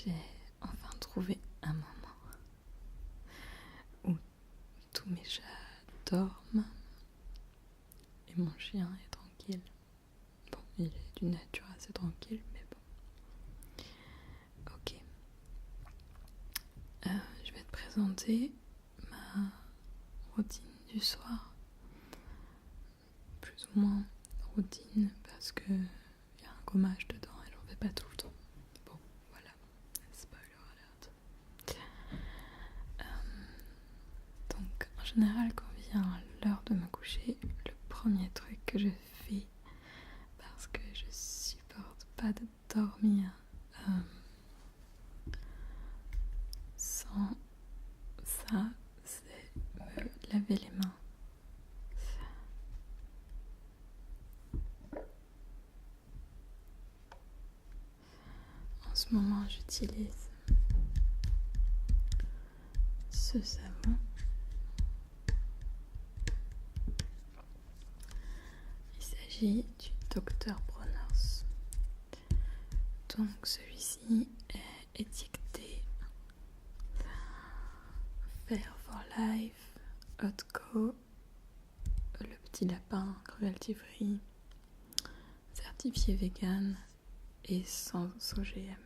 J'ai enfin trouvé un moment où tous mes chats dorment et mon chien est tranquille. Bon, il est d'une nature assez tranquille, mais bon. Ok. Je vais te présenter ma routine du soir. Plus ou moins routine parce que il y a un gommage dedans et j'en fais pas tout le temps. Bon, voilà. Spoiler alert. Donc, en général, quand vient l'heure de me coucher, le premier truc que je fais, parce que je supporte pas de dormir sans ça, c'est me laver les mains. En ce moment, j'utilise ce savon. Il s'agit du Dr. Bronner's. Donc celui-ci est étiqueté Fair for Life, Hotco, le petit lapin, cruelty free, certifié vegan et sans OGM.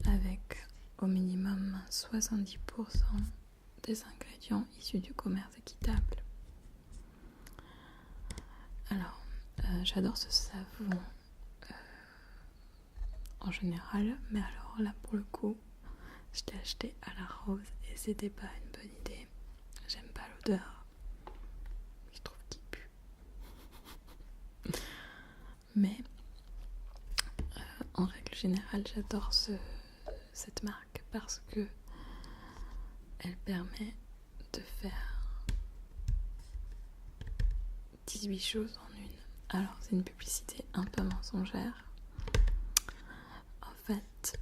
Avec au minimum 70% des ingrédients issus du commerce équitable. Alors, j'adore ce savon en général, mais alors là pour le coup, je l'ai acheté à la rose et c'était pas une bonne idée. J'aime pas l'odeur. Je trouve qu'il pue. Mais en règle générale, j'adore cette marque parce que elle permet de faire 18 choses en une. Alors, c'est une publicité un peu mensongère. En fait,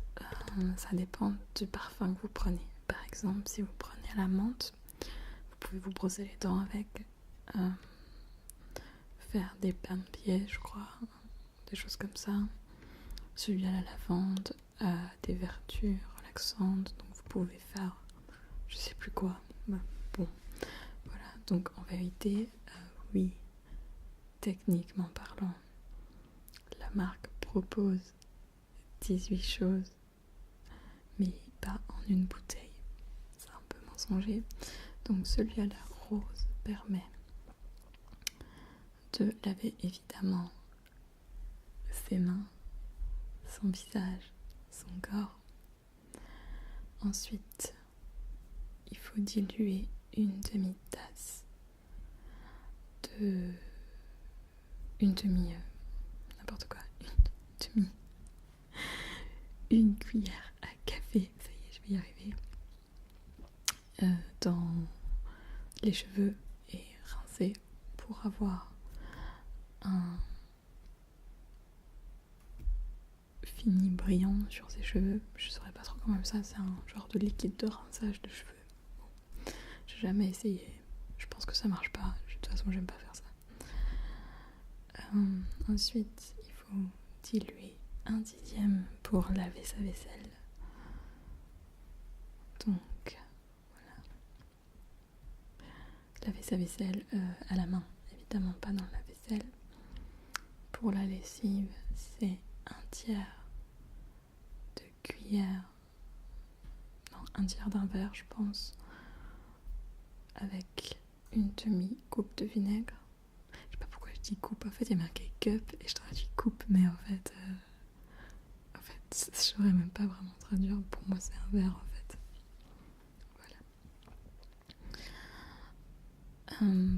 ça dépend du parfum que vous prenez. Par exemple, si vous prenez la menthe, vous pouvez vous brosser les dents avec, faire des bains de pieds, je crois, des choses comme ça. Celui à la lavande a des vertus relaxantes, donc vous pouvez faire je sais plus quoi. Bon, voilà. Donc en vérité, oui, techniquement parlant, la marque propose 18 choses, mais pas en une bouteille. C'est un peu mensonger. Donc celui à la rose permet de laver évidemment ses mains, son visage, son corps. Ensuite, il faut diluer une demi-tasse de... n'importe quoi, une cuillère à café, ça y est, je vais y arriver, dans les cheveux et rincer pour avoir un fini brillant sur ses cheveux. Je saurais pas trop comment ça, c'est un genre de liquide de rinçage de cheveux. Bon, j'ai jamais essayé, je pense que ça marche pas, de toute façon j'aime pas faire ça. Ensuite, il faut diluer 1/10 pour laver sa vaisselle. Donc, voilà. Laver sa vaisselle à la main, évidemment pas dans la vaisselle. Pour la lessive, c'est 1/3 de cuillère, non, 1/3 d'un verre, je pense, avec une demi-coupe de vinaigre. Je sais pas pourquoi je dis coupe, en fait il y a marqué cup et je traduis coupe, mais en fait je saurais même pas vraiment traduire, pour moi c'est un verre en fait. Voilà.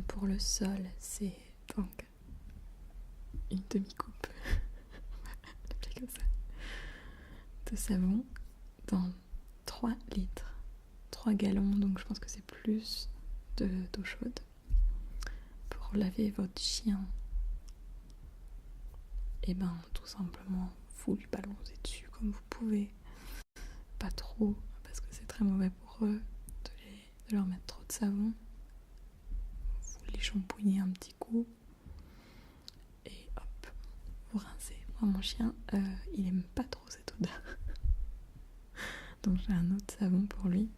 Pour le sol, c'est donc une demi-coupe comme ça, de savon dans 3 litres, 3 gallons, donc je pense que c'est plus d'eau chaude. Pour laver votre chien, et ben tout simplement vous lui balancez dessus comme vous pouvez, pas trop parce que c'est très mauvais pour eux de leur mettre trop de savon. Vous les shampouignez un petit coup et hop, vous rincez. Moi mon chien il aime pas trop cette cette odeur. Donc j'ai un autre savon pour lui,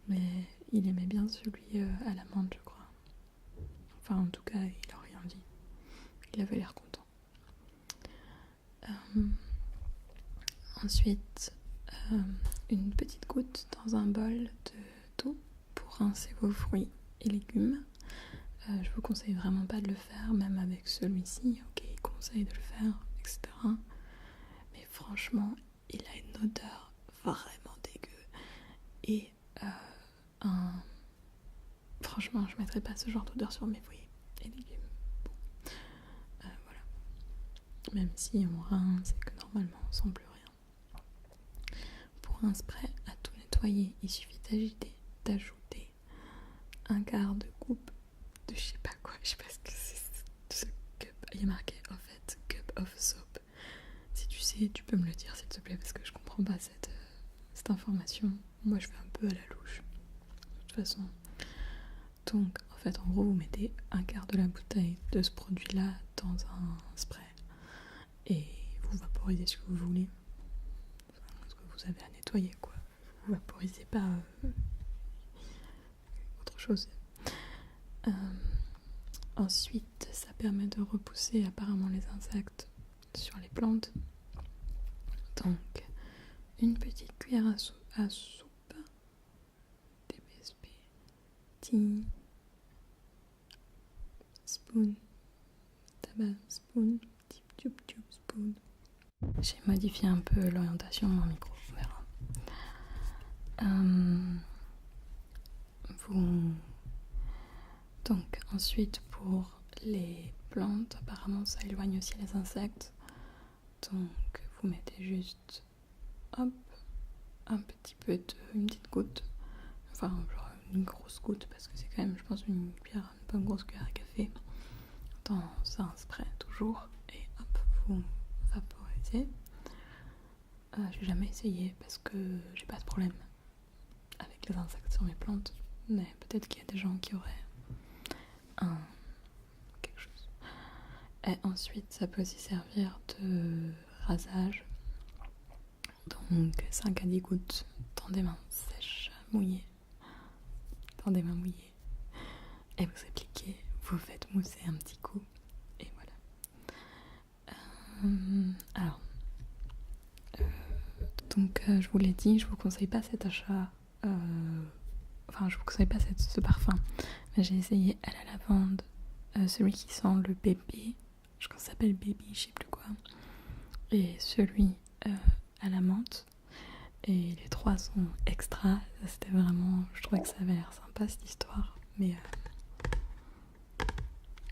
mais il aimait bien celui à la menthe, je crois. Enfin, en tout cas, il a rien dit. Il avait l'air content. Ensuite, une petite goutte dans un bol d'eau pour rincer vos fruits et légumes. Je vous conseille vraiment pas de le faire, même avec celui-ci. Ok, il conseille de le faire, etc. Mais franchement, il a une odeur vraiment dégueu. Et franchement, je mettrais pas ce genre d'odeur sur mes fruits et légumes. Bon. Voilà. Même si on rince et que normalement on sent plus rien. Pour un spray à tout nettoyer, il suffit d'ajouter un quart de coupe de je sais pas quoi, je sais pas ce que c'est ce cup. Il y a marqué en fait cup of soap. Si tu sais, tu peux me le dire s'il te plaît parce que je comprends pas cette information. Moi je fais un peu à la louche de toute façon. Donc en fait en gros vous mettez un quart de la bouteille de ce produit là dans un spray et vous vaporisez ce que vous voulez, ce que vous avez à nettoyer quoi. Vous vaporisez pas autre chose. Ensuite ça permet de repousser apparemment les insectes sur les plantes. Donc une petite cuillère à soupe DBSP spoon, tabac spoon, tube spoon. J'ai modifié un peu l'orientation de mon micro, on verra. Donc ensuite pour les plantes, apparemment ça éloigne aussi les insectes. Donc vous mettez juste hop un petit peu une petite goutte, enfin genre une grosse goutte parce que c'est quand même je pense une bonne grosse cuillère à café dans un spray toujours et hop vous vaporisez. J'ai jamais essayé parce que j'ai pas de problème avec les insectes sur mes plantes, mais peut-être qu'il y a des gens qui auraient quelque chose. Et ensuite ça peut aussi servir de rasage, donc 5 à 10 gouttes dans des mains sèches, mouillées, dans des mains mouillées, et vous appliquez, vous faites mousser un petit coup et voilà. Alors donc je vous l'ai dit, je vous conseille pas cet achat, enfin je vous conseille pas ce parfum, mais j'ai essayé à la lavande, celui qui sent le bébé, je crois que ça s'appelle baby, je sais plus quoi, et celui à la menthe, et les trois sont extra. C'était vraiment, je trouvais que ça avait l'air sympa cette histoire, mais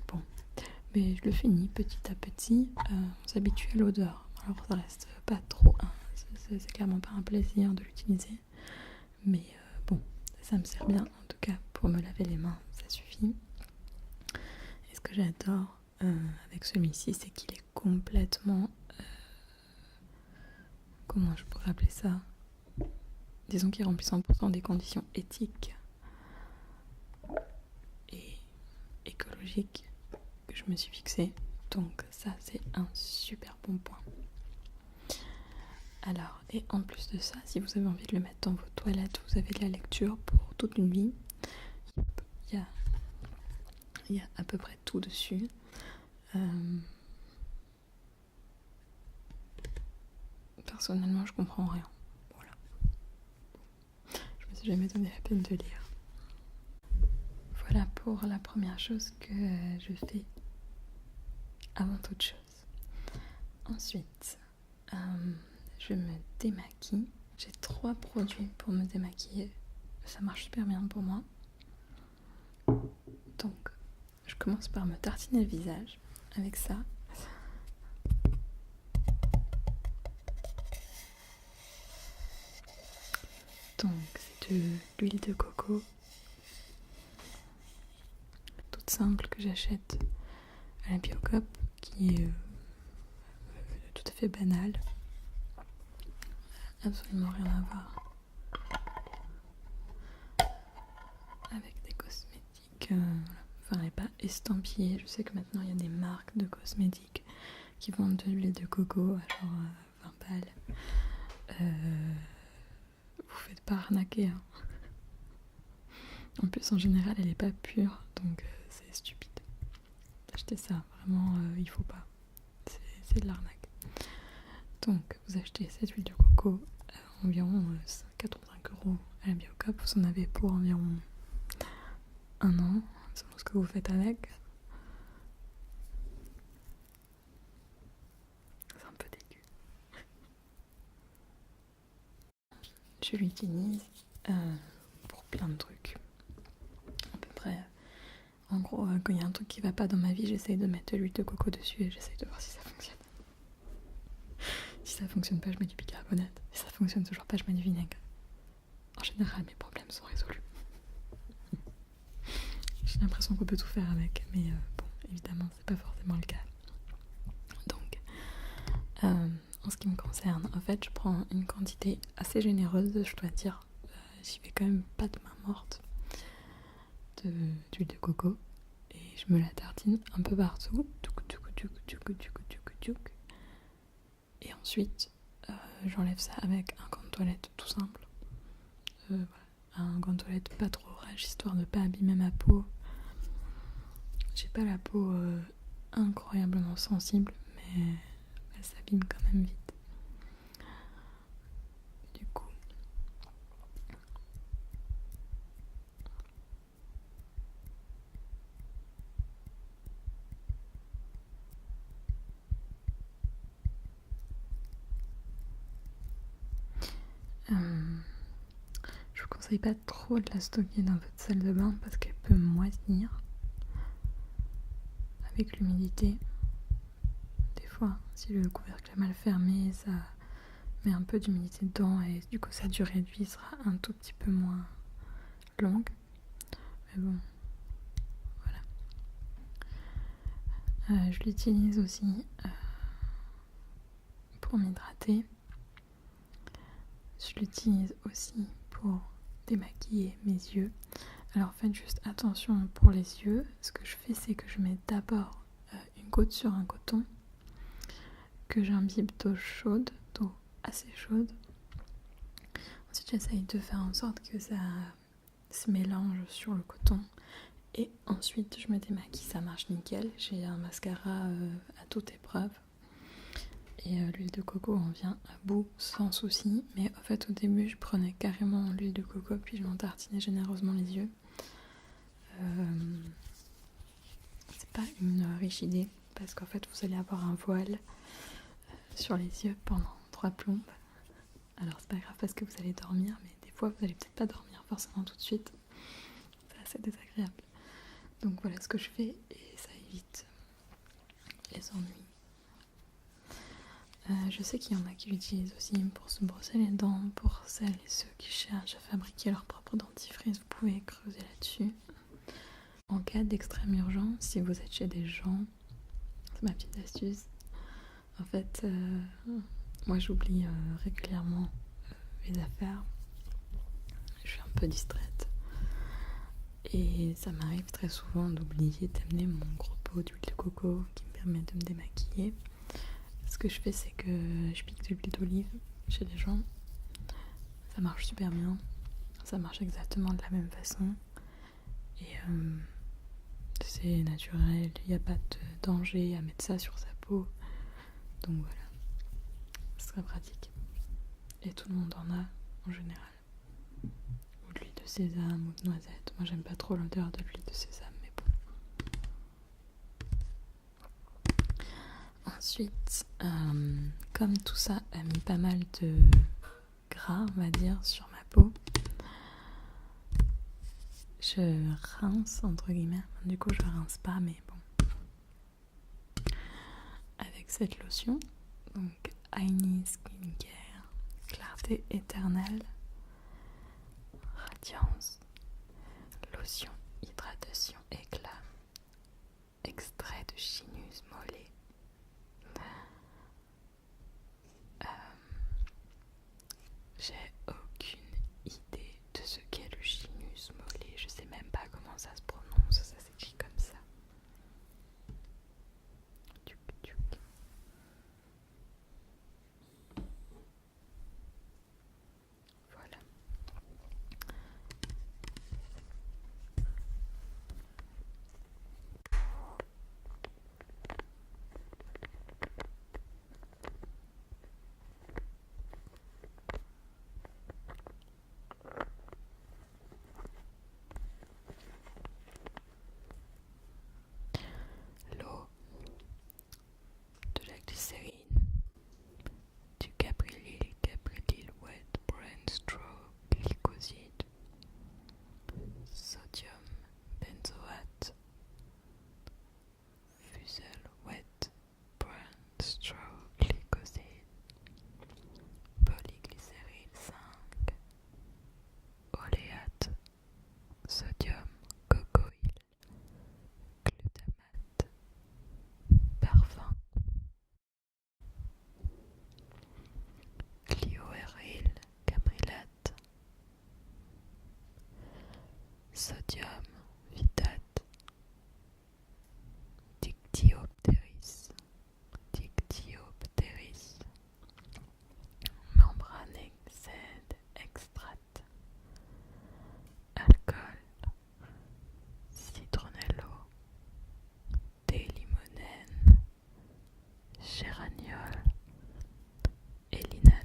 bon, mais je le finis petit à petit. On s'habitue à l'odeur, alors ça reste pas trop, hein, c'est clairement pas un plaisir de l'utiliser, mais bon, ça me sert bien en tout cas pour me laver les mains, ça suffit. Et ce que j'adore avec celui-ci, c'est qu'il est complètement comment je pourrais appeler ça, disons qu'il remplit 100% des conditions éthiques et écologiques que je me suis fixée. Donc ça c'est un super bon point. Alors, et en plus de ça, si vous avez envie de le mettre dans vos toilettes, vous avez de la lecture pour toute une vie. Il y a à peu près tout dessus. Personnellement, je comprends rien. Voilà. Je me suis jamais donné la peine de lire. Voilà pour la première chose que je fais avant toute chose. Ensuite, je me démaquille. J'ai 3 produits pour me démaquiller. Ça marche super bien pour moi. Donc, je commence par me tartiner le visage avec ça. Donc, c'est de l'huile de coco. Toute simple que j'achète à la Biocop, qui est tout à fait banale. Absolument rien à voir avec des cosmétiques. Enfin, elle n'est pas estampillée. Je sais que maintenant il y a des marques de cosmétiques qui vendent de l'huile de coco à genre 20 balles. vous faites pas arnaquer. Hein. En plus, en général, elle est pas pure, donc c'est stupide. Achetez ça, vraiment, il faut pas. C'est de l'arnaque. Donc, vous achetez cette huile de coco à environ 85 € à la Biocop. Vous en avez pour environ 1 an, selon ce que vous faites avec. C'est un peu dégueu. Je l'utilise pour plein de trucs. À peu près. En gros, quand il y a un truc qui va pas dans ma vie, j'essaye de mettre de l'huile de coco dessus et j'essaye de voir si ça fonctionne. Si ça fonctionne pas, je mets du bicarbonate. Si ça fonctionne toujours pas, je mets du vinaigre. En général, mes problèmes sont résolus. J'ai l'impression qu'on peut tout faire avec, mais bon, évidemment, c'est pas forcément le cas. Donc, en ce qui me concerne, en fait, je prends une quantité assez généreuse, je dois dire. J'y vais quand même pas de main morte d'huile de coco et je me la tartine un peu partout. Et ensuite, j'enlève ça avec un gant de toilette tout simple. Voilà. Un gant de toilette pas trop rage, histoire de pas abîmer ma peau. J'ai pas la peau incroyablement sensible, mais elle s'abîme quand même vite. Du coup, je vous conseille pas trop de la stocker dans votre salle de bain parce qu'elle peut moisir avec l'humidité. Des fois, si le couvercle est mal fermé, ça met un peu d'humidité dedans et du coup sa durée de vie sera un tout petit peu moins longue. Mais bon, voilà. Je l'utilise aussi pour m'hydrater. Je l'utilise aussi pour démaquiller mes yeux. Alors faites juste attention pour les yeux. Ce que je fais, c'est que je mets d'abord une goutte sur un coton que j'imbibe d'eau chaude, d'eau assez chaude. Ensuite, j'essaye de faire en sorte que ça se mélange sur le coton. Et ensuite, je me démaquille, ça marche nickel. J'ai un mascara à toute épreuve. Et l'huile de coco en vient à bout sans souci. Mais en fait, au début, je prenais carrément l'huile de coco, puis je m'en tartinais généreusement les yeux. C'est pas une riche idée, parce qu'en fait, vous allez avoir un voile sur les yeux pendant 3 plombes. Alors, c'est pas grave parce que vous allez dormir, mais des fois, vous allez peut-être pas dormir forcément tout de suite. C'est assez désagréable. Donc voilà ce que je fais et ça évite les ennuis. Je sais qu'il y en a qui l'utilisent aussi pour se brosser les dents, pour celles et ceux qui cherchent à fabriquer leur propre dentifrice, vous pouvez creuser là-dessus. En cas d'extrême urgence, si vous êtes chez des gens, c'est ma petite astuce. En fait, moi j'oublie régulièrement mes affaires. Je suis un peu distraite. Et ça m'arrive très souvent d'oublier d'amener mon gros pot d'huile de coco qui me permet de me démaquiller. Ce que je fais, c'est que je pique de l'huile d'olive chez les gens. Ça marche super bien. Ça marche exactement de la même façon. Et c'est naturel. Il n'y a pas de danger à mettre ça sur sa peau. Donc voilà. C'est très pratique. Et tout le monde en a en général. Ou de l'huile de sésame ou de noisette. Moi, j'aime pas trop l'odeur de l'huile de sésame, mais bon. Ensuite, comme tout ça a mis pas mal de gras, on va dire, sur ma peau, je rince, entre guillemets. Du coup, je rince pas, mais bon. Avec cette lotion, donc Aini Skincare, clarté éternelle, radiance, lotion, hydratation, éclat, extrait de Chinus mollet. J'ai aucune idée de ce qu'est le Chinus mollet. Je sais même pas comment ça se prononce. Ça s'écrit comme ça. glycérine, du caprylyl wet brain stroke glycoside, sodium benzoate, fusel wet brain stroke glycoside, polyglycéryl 5, oléate, sodium cocoïl, glutamate, parfum, glioéryl caprylate, sodium vitate, dictyopteris, membrane extract, alcool, citronello, délimonène, géraniol et linalol.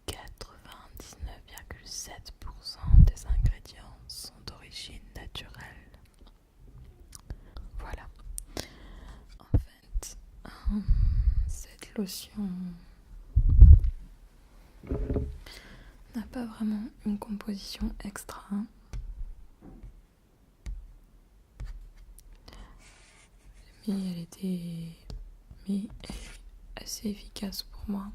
99,7% des ingrédients sont d'origine naturelle. Voilà. En fait, cette lotion n'a pas vraiment une composition extra. Mais elle est assez efficace pour moi.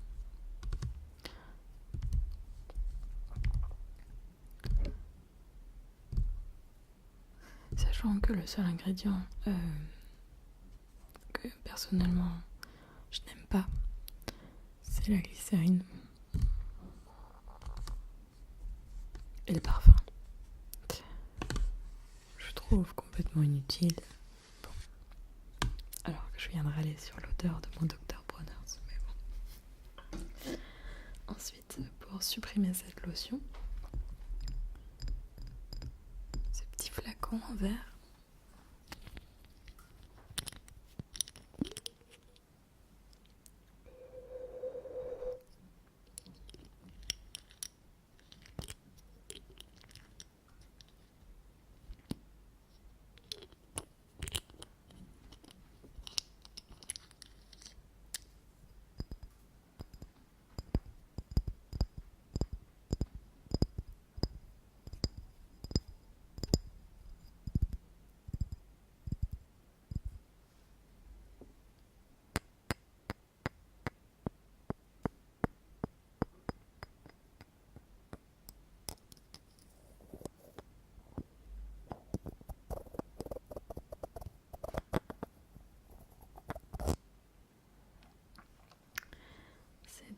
Sachant que le seul ingrédient que personnellement je n'aime pas, c'est la glycérine et le parfum. Je trouve complètement inutile. Bon. Alors que je viendrai aller sur l'odeur de mon Dr. Bronner's, mais bon. Ensuite, pour supprimer cette lotion, ce petit flacon en verre.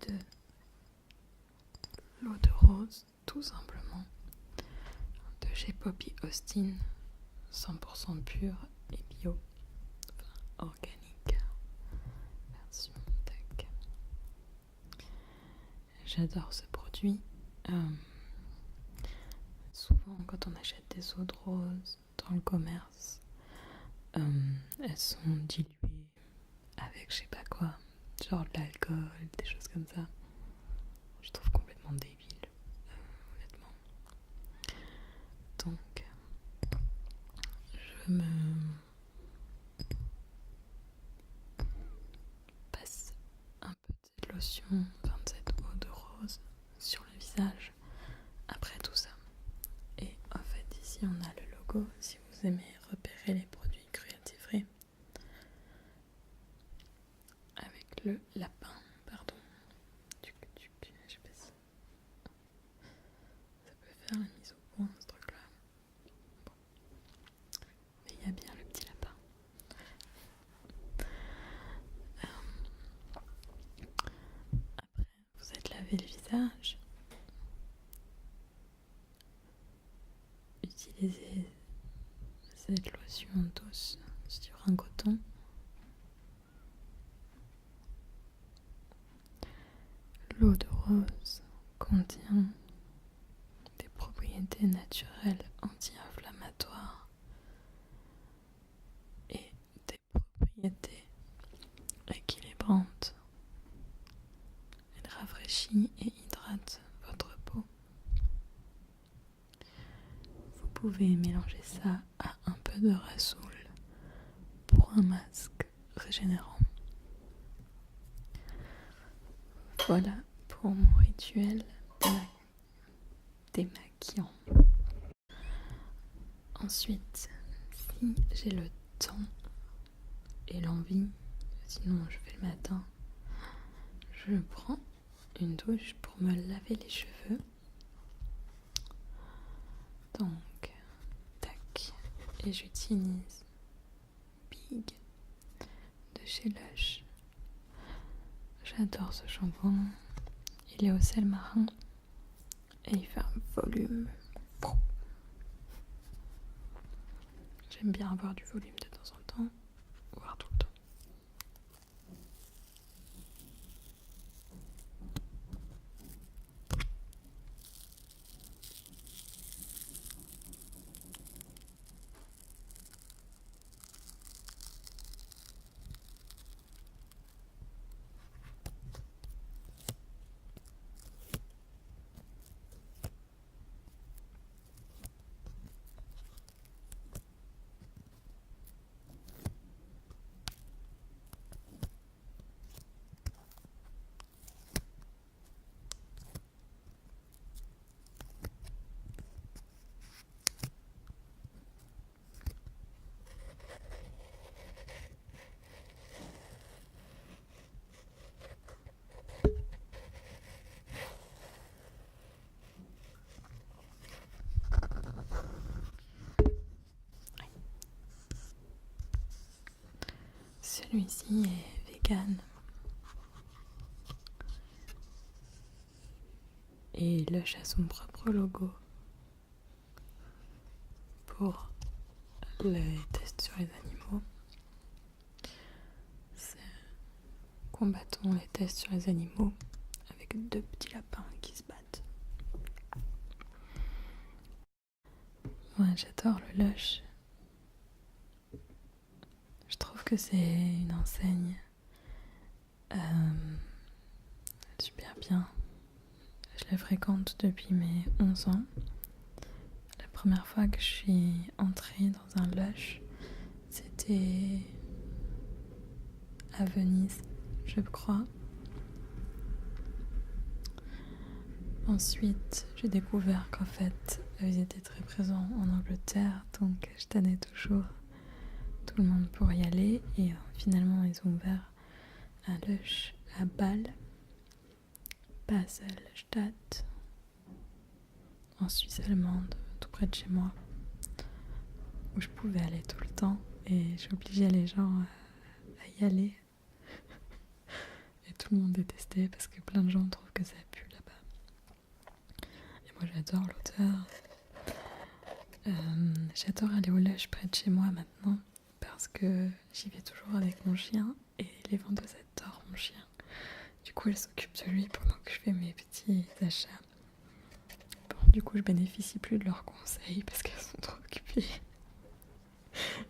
De l'eau de rose, tout simplement, de chez Poppy Austin, 100% pure et bio, enfin, organique, version tech. J'adore ce produit. Souvent, quand on achète des eaux de rose dans le commerce, elles sont diluées avec je sais pas quoi, genre de l'alcool, des choses comme ça. Je trouve complètement débile, honnêtement. Donc, je me passe un peu de cette lotion, enfin de cette eau de rose sur le visage après tout ça. Et en fait, ici on a le logo, si vous aimez repérer les produits Cruelty Free, avec le lapin, pardon. Je sais pas si ça peut faire la mise au point ce truc là. Bon. Mais il y a bien le petit lapin. Après, vous êtes lavé le visage. Utilisez cette lotion douce sur un coton. L'eau de rose contient des propriétés naturelles anti-inflammatoires et des propriétés équilibrantes. Elle rafraîchit et hydrate votre peau. Vous pouvez mélanger ça à un peu de rassoul un masque régénérant. Voilà pour mon rituel démaquillant. Ensuite, si j'ai le temps et l'envie, sinon je fais le matin, je prends une douche pour me laver les cheveux. Donc, tac, et j'utilise Big de chez Lush. J'adore ce shampoing, il est au sel marin et il fait un volume. J'aime bien avoir du volume de temps en temps, voire tout le temps. Celui-ci est vegan et Lush a son propre logo pour les tests sur les animaux. C'est combattons les tests sur les animaux avec 2 petits lapins qui se battent. Moi j'adore le Lush. Je trouve que c'est une enseigne super bien. Je la fréquente depuis mes 11 ans. La première fois que je suis entrée dans un Lush, c'était à Venise, je crois. Ensuite, j'ai découvert qu'en fait, ils étaient très présents en Angleterre, donc je tannais toujours tout le monde pour y aller. Et finalement, ils ont ouvert un Lush à Bâle, Basel-Stadt, en Suisse allemande, tout près de chez moi, où je pouvais aller tout le temps. Et j'obligeais les gens à y aller. Et tout le monde détestait parce que plein de gens trouvent que ça pue là-bas. Et moi j'adore l'odeur. J'adore aller au Lush près de chez moi maintenant parce que j'y vais toujours avec mon chien et les vendeuses adorent mon chien. Du coup elles s'occupent de lui pendant que je fais mes petits achats. Bon, du coup je bénéficie plus de leurs conseils parce qu'elles sont trop occupées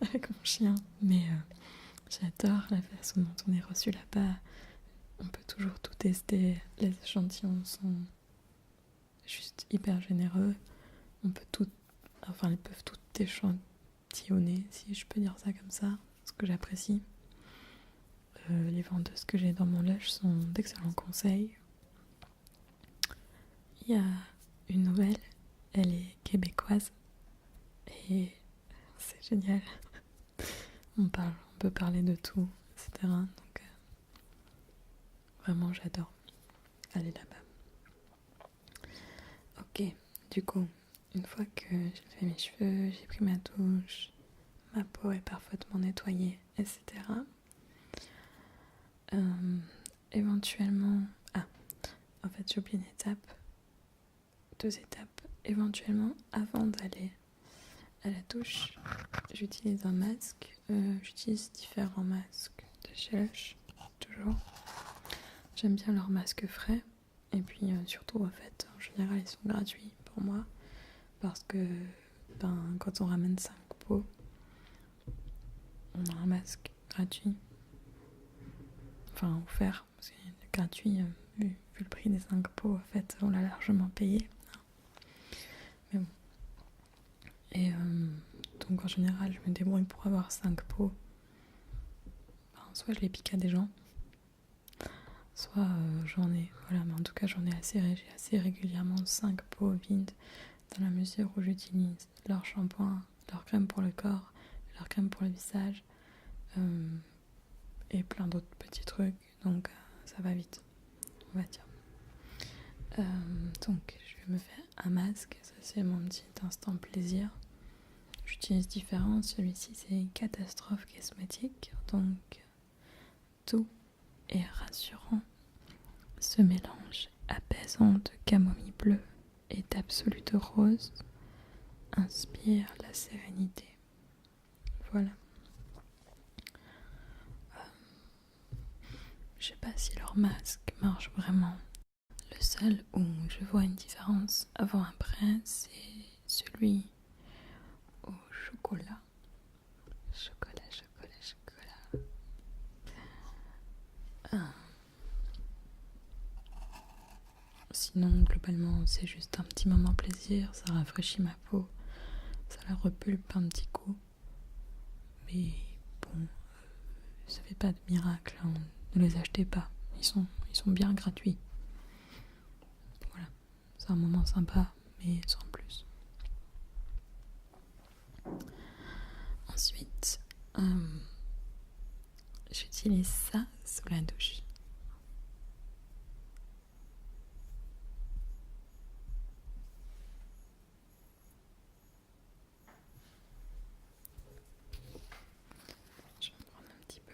avec mon chien. Mais j'adore la façon dont on est reçu là-bas. On peut toujours tout tester. Les échantillons sont juste hyper généreux. Ils peuvent tout échantillonner, si je peux dire ça comme ça, ce que j'apprécie. Les vendeuses que j'ai dans mon Lush sont d'excellents conseils. Il y a une nouvelle, elle est québécoise et c'est génial. On peut parler de tout, etc. Donc vraiment j'adore aller là-bas. Ok, du coup, une fois que j'ai fait mes cheveux, j'ai pris ma douche, ma peau est parfaitement nettoyée, etc. Éventuellement... en fait j'ai oublié une étape. 2 étapes. Éventuellement, avant d'aller à la douche, j'utilise un masque. J'utilise différents masques de chez Lush, toujours. J'aime bien leurs masques frais. Et puis surtout, en fait, en général, ils sont gratuits pour moi. Parce que quand on ramène 5 pots, on a un masque gratuit. Enfin, offert. Parce que gratuit, vu le prix des 5 pots, en fait, on l'a largement payé. Mais bon. Et donc en général, je me débrouille pour avoir 5 pots soit je les pique à des gens, soit voilà, mais en tout cas j'ai assez régulièrement 5 pots vides dans la mesure où j'utilise leur shampoing, leur crème pour le corps, leur crème pour le visage et plein d'autres petits trucs, donc ça va vite, on va dire. Donc je vais me faire un masque, ça c'est mon petit instant plaisir. J'utilise différents, celui-ci c'est Catastrophe Cosmétique, donc doux et rassurant. Ce mélange apaisant de camomille bleue et d'absolute rose inspire la sérénité. Voilà. Je sais pas si leur masque marche vraiment. Le seul où je vois une différence avant-après, c'est celui au chocolat. Chocolat. Sinon, globalement, c'est juste un petit moment plaisir, ça rafraîchit ma peau, ça la repulpe un petit coup. Mais bon, ça fait pas de miracle, hein. Ne les achetez pas, ils sont bien gratuits. Voilà, c'est un moment sympa, mais sans plus. Ensuite, j'utilise ça sous la douche. Je vais en prendre un petit peu.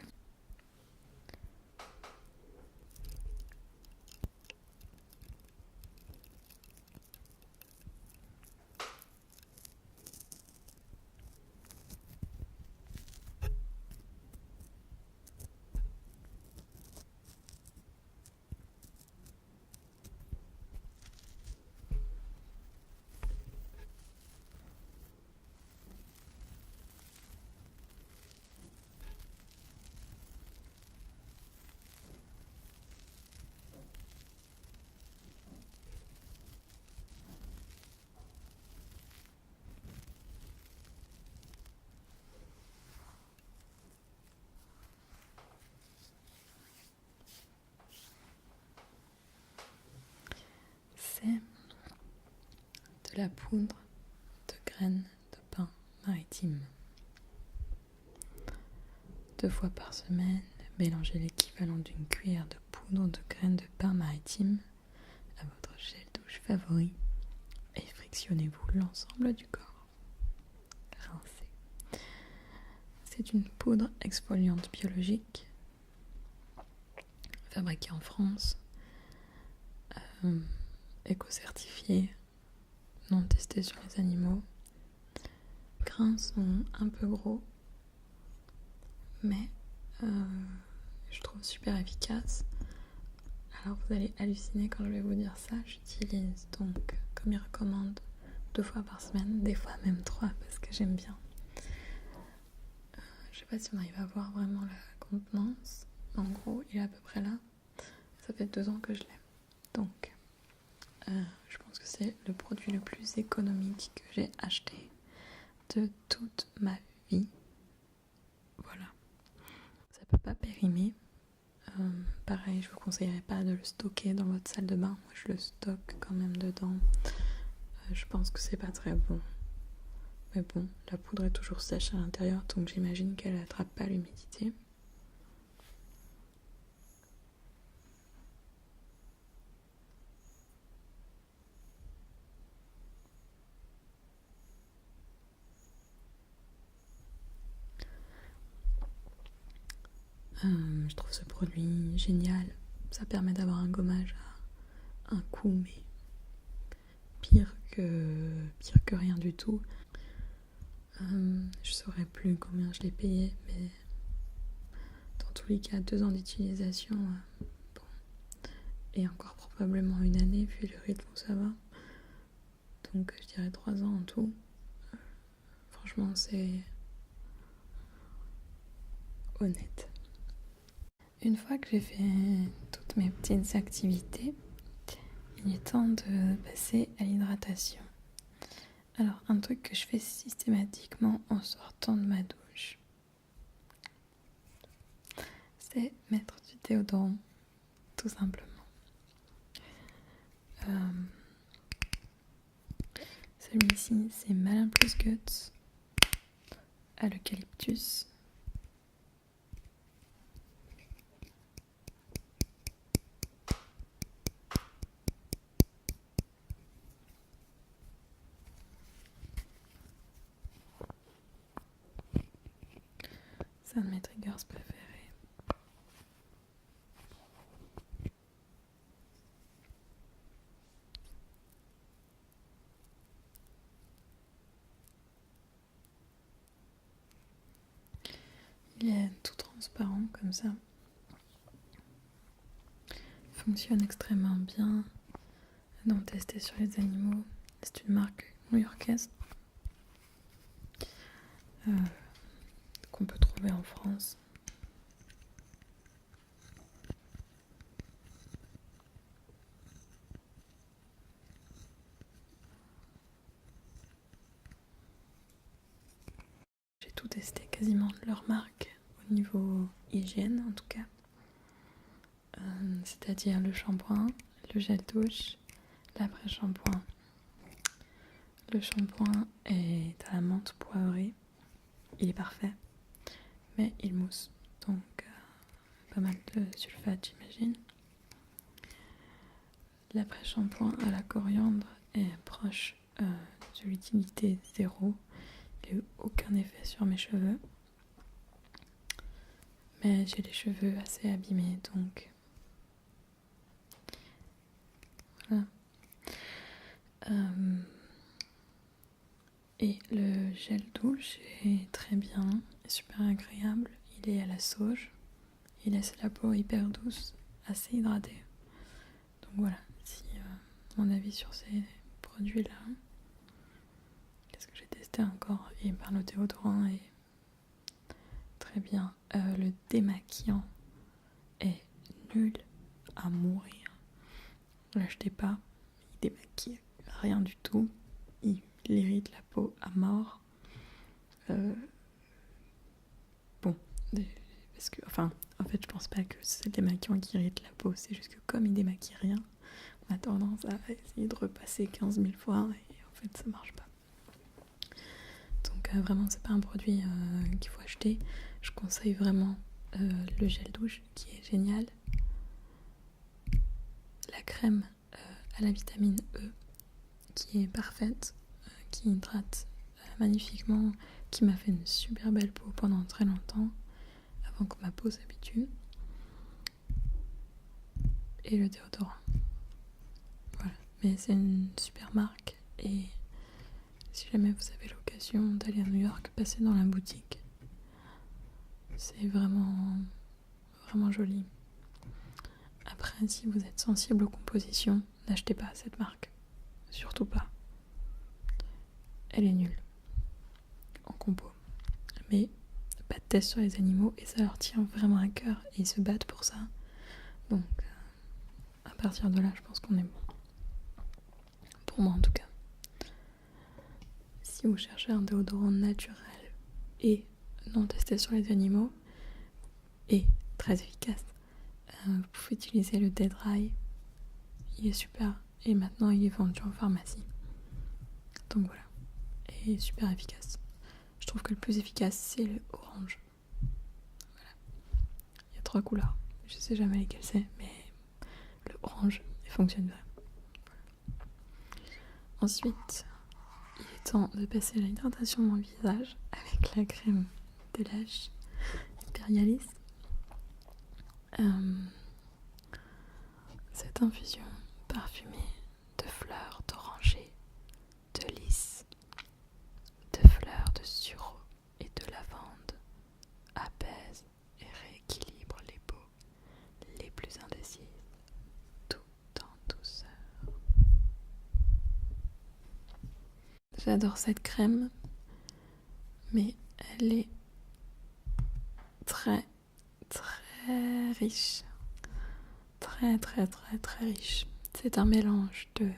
C'est de la poudre de graines de pain maritime. 2 fois par semaine, mélangez l'équivalent d'une cuillère de poudre de graines de pain maritime à votre gel douche favori et frictionnez-vous l'ensemble du corps. Rincez. C'est une poudre exfoliante biologique fabriquée en France, éco-certifiée, non testée sur les animaux. Les grains sont un peu gros, mais je trouve super efficace. Alors vous allez halluciner quand je vais vous dire ça. J'utilise donc, comme il recommande, 2 fois par semaine, des fois même 3 parce que j'aime bien. Je sais pas si on arrive à voir vraiment la contenance. En gros, il est à peu près là. Ça fait 2 ans que je l'ai. Donc, je pense que c'est le produit le plus économique que j'ai acheté de toute ma vie. Voilà. Ça peut pas périmer. Pareil, je vous conseillerais pas de le stocker dans votre salle de bain. Moi, je le stocke quand même dedans. Je pense que c'est pas très bon. Mais bon, la poudre est toujours sèche à l'intérieur, donc j'imagine qu'elle attrape pas l'humidité. Je trouve ce produit génial. Ça permet d'avoir un gommage à un coup, mais pire que rien du tout. Je saurais plus combien je l'ai payé, mais dans tous les cas, 2 ans d'utilisation, bon, et encore probablement 1 année vu le rythme où ça va. Donc je dirais 3 ans en tout. Franchement, c'est honnête. Une fois que j'ai fait toutes mes petites activités, il est temps de passer à l'hydratation. Alors, un truc que je fais systématiquement en sortant de ma douche, déodorant, tout simplement. Celui-ci, c'est Malin Plus Guts à l'eucalyptus. C'est un de mes triggers préférés. Il est tout transparent comme ça. Il fonctionne extrêmement bien. Donc testé sur les animaux. C'est une marque new-yorkaise qu'on peut trouver en France. J'ai tout testé quasiment de leur marque au niveau hygiène en tout cas. C'est-à-dire le shampoing, le gel douche, l'après-shampoing. Le shampoing est à la menthe poivrée. Il est parfait, mais il mousse, donc pas mal de sulfate j'imagine. L'après-shampoing à la coriandre est proche de l'utilité zéro. Il n'a eu aucun effet sur mes cheveux. Mais j'ai les cheveux assez abîmés, donc voilà. Et le gel douche est très bien, super agréable. Il est à la sauge. Il laisse la peau hyper douce, assez hydratée. Donc voilà, si mon avis sur ces produits-là. Qu'est-ce que j'ai testé encore? Et ben, le déodorant est très bien. Le démaquillant est nul à mourir. L'achetez pas, il démaquille rien du tout. Il irrite la peau à mort. Bon, parce que, enfin, en fait, je pense pas que c'est le démaquillant qui irrite la peau. C'est juste que comme il démaquille rien, on a tendance à essayer de repasser 15 000 fois et en fait, ça marche pas. Donc vraiment, c'est pas un produit qu'il faut acheter. Je conseille vraiment le gel douche qui est génial. La crème à la vitamine E qui est parfaite, qui hydrate magnifiquement, qui m'a fait une super belle peau pendant très longtemps, avant que ma peau s'habitue. Et le déodorant. Voilà. Mais c'est une super marque et si jamais vous avez l'occasion d'aller à New York, passez dans la boutique. C'est vraiment, vraiment joli. Après, si vous êtes sensible aux compositions, n'achetez pas cette marque. Surtout pas. Elle est nulle en compo. Mais pas de test sur les animaux et ça leur tient vraiment à cœur et ils se battent pour ça. Donc à partir de là, je pense qu'on est bon. Pour moi en tout cas. Si vous cherchez un déodorant naturel et non testé sur les animaux et très efficace, vous pouvez utiliser le Dead Dry. Il est super et maintenant il est vendu en pharmacie. Donc voilà. Et super efficace. Je trouve que le plus efficace c'est le orange. Voilà. Il y a 3 couleurs. Je sais jamais lesquelles c'est, mais le orange il fonctionne bien. Voilà. Ensuite, il est temps de passer à l'hydratation de mon visage avec la crème de Lash Imperialis. Cette infusion parfumée de fleurs d'oranger, de lys, de fleurs de sureau et de lavande apaise et rééquilibre les peaux les plus indécises, tout en douceur. J'adore cette crème, mais elle est très riche. Très riche. C'est un mélange de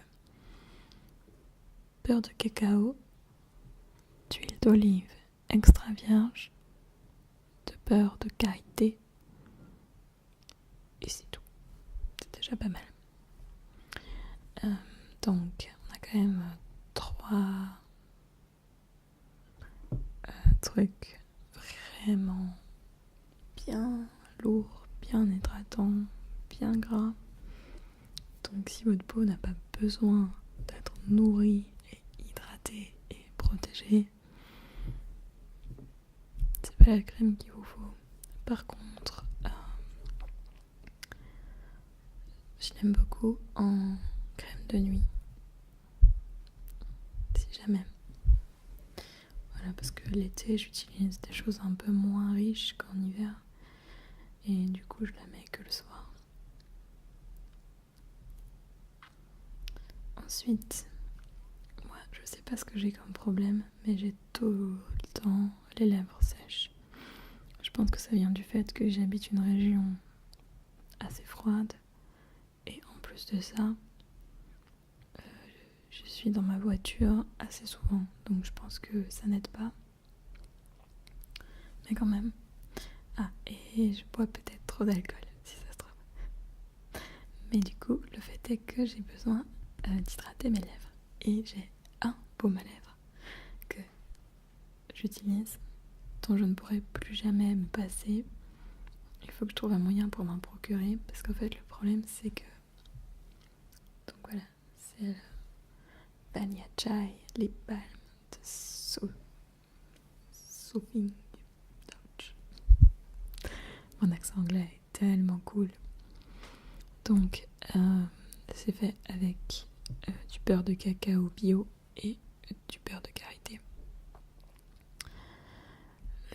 beurre de cacao, d'huile d'olive extra vierge, de beurre de karité, déjà pas mal. Donc on a quand même 3 trucs vraiment bien lourds, bien hydratants, bien gras. Donc si votre peau n'a pas besoin d'être nourrie et hydratée et protégée, c'est pas la crème qu'il vous faut. Par contre, je l'aime beaucoup en crème de nuit, si jamais. Voilà, parce que l'été j'utilise des choses un peu moins riches qu'en hiver et du coup je la mets que le soir. Ensuite, moi je sais pas ce que j'ai comme problème, mais j'ai tout le temps les lèvres sèches. Je pense que ça vient du fait que j'habite une région assez froide et en plus de ça, je suis dans ma voiture assez souvent, donc je pense que ça n'aide pas. Mais quand même. Ah, et je bois peut-être trop d'alcool, si ça se trouve. Mais du coup, le fait est que j'ai besoin d'hydrater mes lèvres. Et j'ai un baume à lèvres que j'utilise, dont je ne pourrai plus jamais me passer. Il faut que je trouve un moyen pour m'en procurer, parce qu'en fait, le problème, c'est que... Donc voilà, c'est le Vanya Chai Lip Balm de Soothing Touch. Mon accent anglais est tellement cool. Donc, c'est fait avec du beurre de cacao bio et du beurre de karité.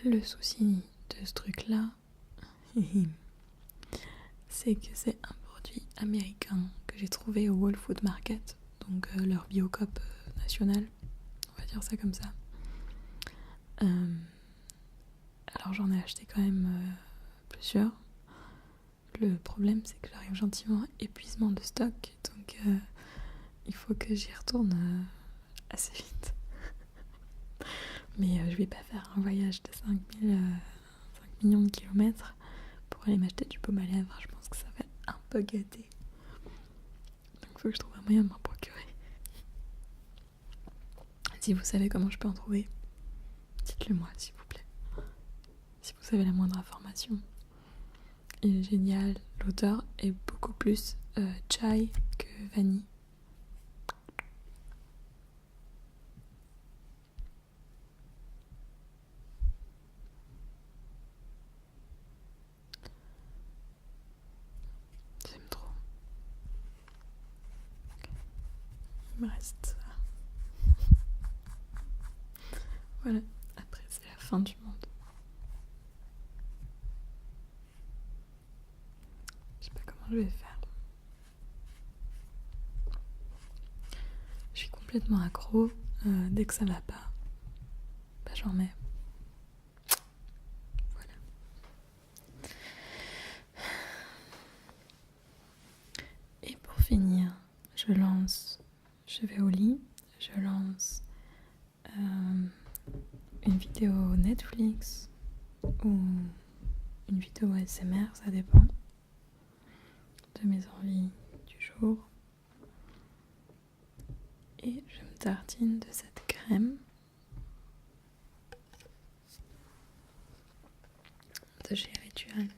Le souci de ce truc-là, c'est que c'est un produit américain que j'ai trouvé au Whole Food Market, donc leur Biocoop national, on va dire ça comme ça. Alors j'en ai acheté quand même plusieurs. Le problème, c'est que j'arrive gentiment à épuisement de stock, donc il faut que j'y retourne assez vite. Mais je vais pas faire un voyage de 5 millions de kilomètres pour aller m'acheter du baume à lèvres. Je pense que ça va être un peu gâté. Donc il faut que je trouve un moyen de m'en procurer. Si vous savez comment je peux en trouver, dites-le moi s'il vous plaît. Si vous avez la moindre information. Il est génial, l'odeur est beaucoup plus chai que vanille. J'aime trop. Il me reste ça. Voilà, après c'est la fin du monde. Je sais pas comment je vais faire. Je suis complètement accro. Dès que ça va pas, bah j'en mets. Voilà. Et pour finir, je vais au lit, je lance une vidéo Netflix ou une vidéo ASMR, ça dépend de mes envies du jour. Et je me tartine de cette crème de chez Rituals.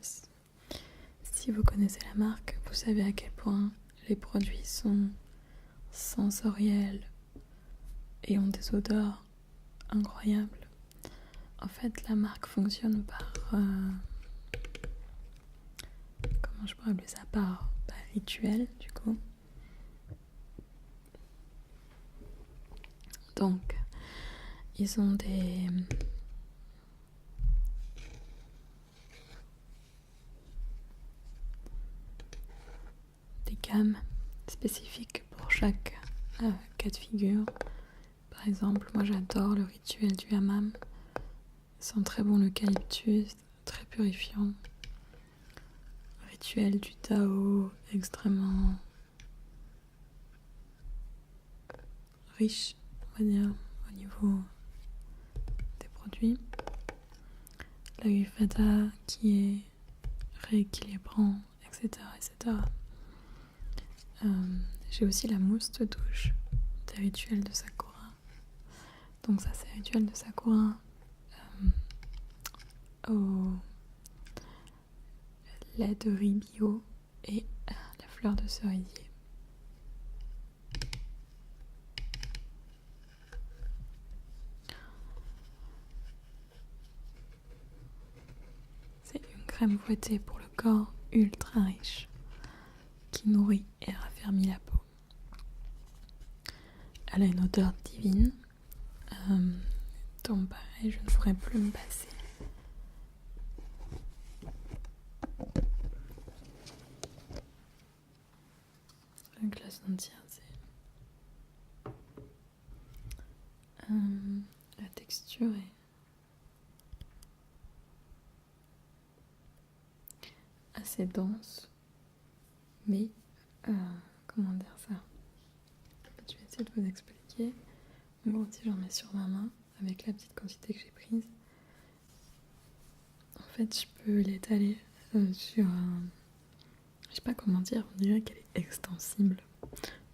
Si vous connaissez la marque, vous savez à quel point les produits sont sensoriels et ont des odeurs incroyables. En fait, la marque fonctionne par... comment je pourrais appeler ça? Par rituel, du coup. Donc, ils ont des gammes spécifiques pour chaque cas de figure. Par exemple, moi j'adore le rituel du hammam. Ça sent très bon l'eucalyptus, très purifiant. Le rituel du Tao, extrêmement riche, on va dire, au niveau des produits. L'Ayurveda qui est rééquilibrant, etc., etc. J'ai aussi la mousse de douche des rituels de Sakura. Donc ça c'est rituel de Sakura au lait de riz bio et la fleur de cerisier. C'est une crème fouettée pour le corps ultra riche qui nourrit et raffermit la peau. Elle a une odeur divine, donc pareil, je ne pourrais plus me passer. Donc la sentir, c'est la texture est assez dense, mais comment dire ça? Je vais essayer de vous expliquer. En gros, si j'en mets sur ma main avec la petite quantité que j'ai prise, en fait, je peux l'étaler sur un... Je sais pas comment dire, on dirait qu'elle est extensible.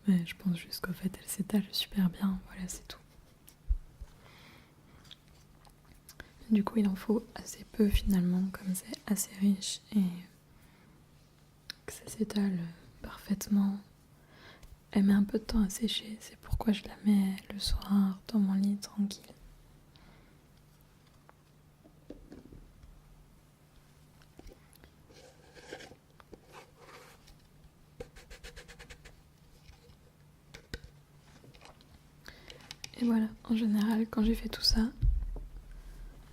Mais je pense juste qu'en fait, elle s'étale super bien. Voilà, c'est tout. Du coup, il en faut assez peu finalement, comme c'est assez riche et que ça s'étale parfaitement. Elle met un peu de temps à sécher, c'est pourquoi je la mets le soir dans mon lit tranquille. Et voilà, en général, quand j'ai fait tout ça,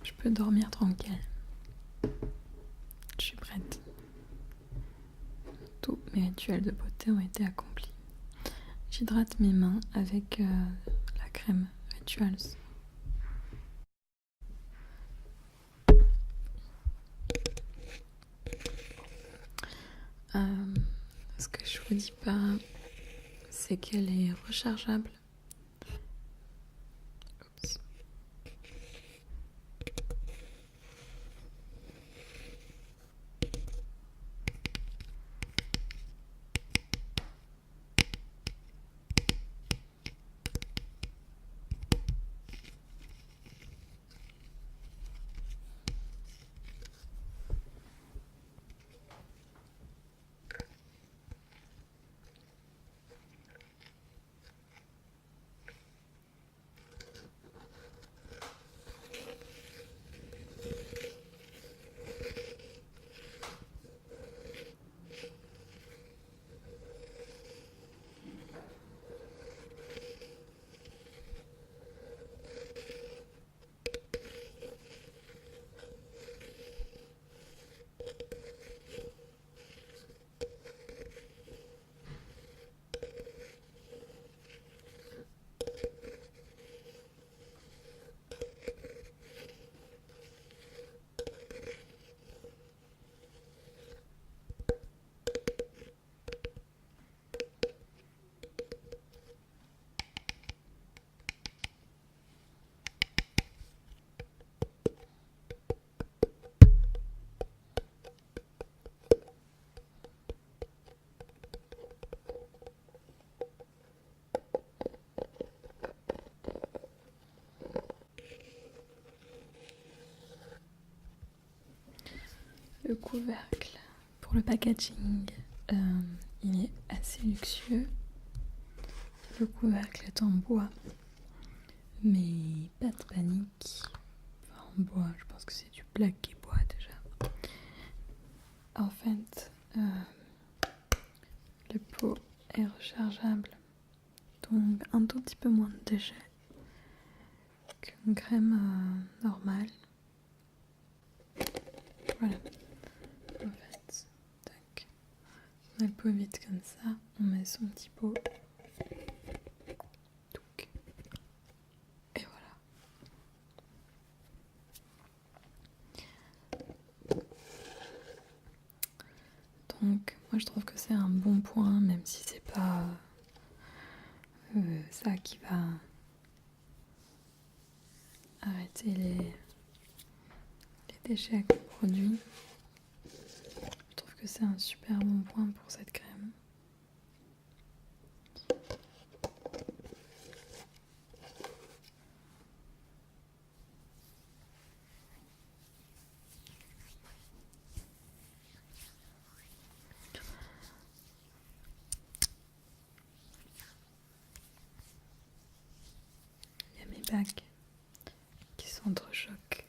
je peux dormir tranquille. Je suis prête. Tous mes rituels de beauté ont été accomplis. J'hydrate mes mains avec la crème Rituals. Ce que je vous dis pas, c'est qu'elle est rechargeable. Oups. Le couvercle pour le packaging, il est assez luxueux. Le couvercle est en bois, mais pas de panique. Enfin, en bois, je pense que c'est du plaqué bois déjà. En fait, le pot est rechargeable, donc un tout petit peu moins de déchets qu'une crème normale. Voilà. En fait, tac. On a le pot vide comme ça, on met son petit pot. Touc. Et voilà. Donc, moi je trouve que c'est un bon point, même si c'est pas ça qui va arrêter les déchets qu'on produit. Je trouve que c'est un super bon point pour cette crème. bagues qui s'entrechoquent.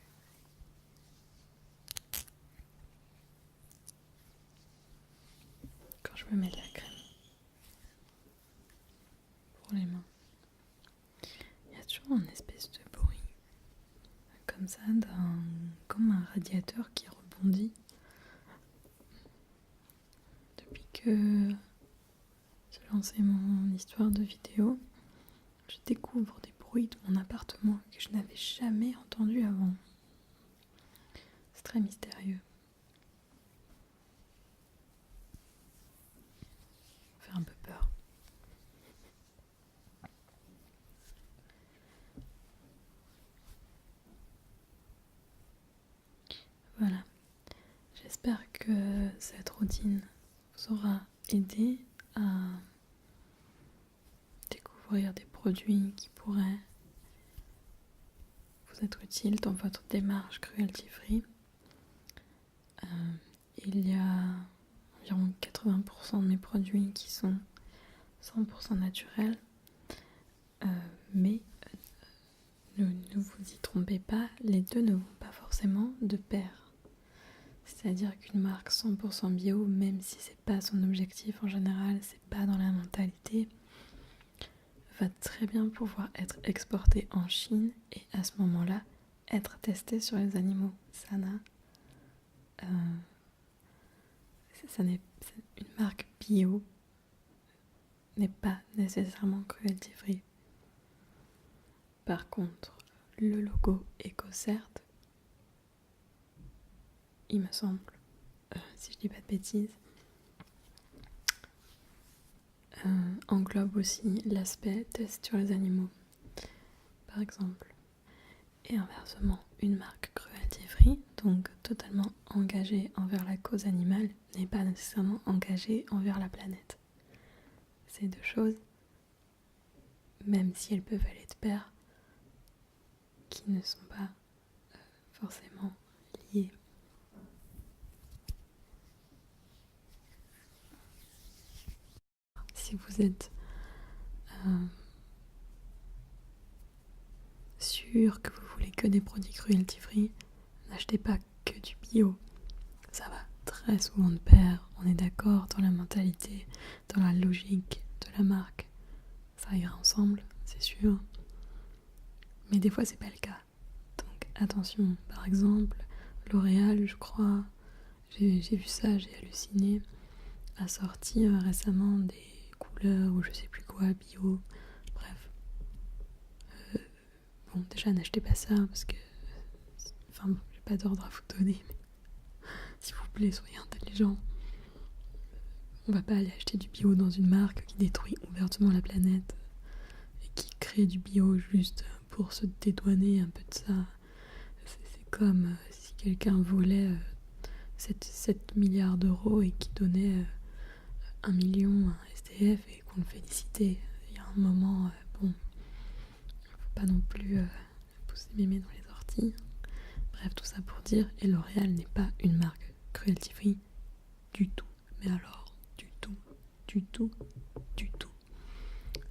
Quand je me mets de la crème pour les mains, il y a toujours une espèce de bruit comme ça, comme un radiateur qui rebondit. Depuis que j'ai lancé mon histoire de vidéo, je découvre des bruits de mon appartement que je n'avais jamais entendus avant. C'est très mystérieux. Ça fait un peu peur. Voilà. J'espère que cette routine vous aura aidé à découvrir des produits qui pourraient vous être utiles dans votre démarche cruelty-free. Il y a environ 80% de mes produits qui sont 100% naturels, mais ne vous y trompez pas, les deux ne vont pas forcément de pair. C'est-à-dire qu'une marque 100% bio, même si c'est pas son objectif en général, c'est pas dans la mentalité, va très bien pouvoir être exportée en Chine et à ce moment-là être testée sur les animaux. Une marque bio n'est pas nécessairement cruelty free. Par contre, le logo EcoCert, il me semble, si je dis pas de bêtises, englobe aussi l'aspect test sur les animaux, par exemple. Et inversement, une marque cruelty free, donc totalement engagée envers la cause animale, n'est pas nécessairement engagée envers la planète. Ces deux choses, même si elles peuvent aller de pair, qui ne sont pas forcément liées. Si vous êtes sûr que vous voulez que des produits cruelty free, n'achetez pas que du bio. Ça va très souvent de pair, on est d'accord dans la mentalité, dans la logique de la marque. Ça ira ensemble, c'est sûr. Mais des fois, c'est pas le cas. Donc attention, par exemple, L'Oréal, je crois, j'ai vu ça, j'ai halluciné, a sorti récemment des couleurs ou je sais plus quoi, bio, bref. Bon, déjà n'achetez pas ça parce que, enfin bon, j'ai pas d'ordre à vous donner, mais s'il vous plaît, soyez intelligents. On va pas aller acheter du bio dans une marque qui détruit ouvertement la planète et qui crée du bio juste pour se dédouaner un peu de ça. C'est comme si quelqu'un volait 7 milliards d'euros et qui donnait 1 million à un SDF et qu'on le félicitait. Il y a un moment, bon, faut pas non plus pousser mémé dans les orties. Bref, tout ça pour dire, et L'Oréal n'est pas une marque cruelty free du tout. Mais alors, du tout.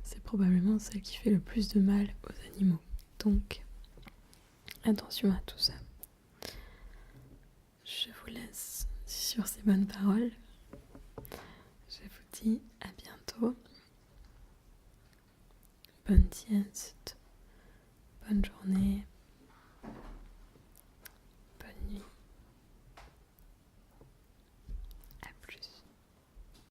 C'est probablement celle qui fait le plus de mal aux animaux. Donc, attention à tout ça. Je vous laisse sur ces bonnes paroles. Je vous dis à bientôt. Bonne sieste, bonne journée.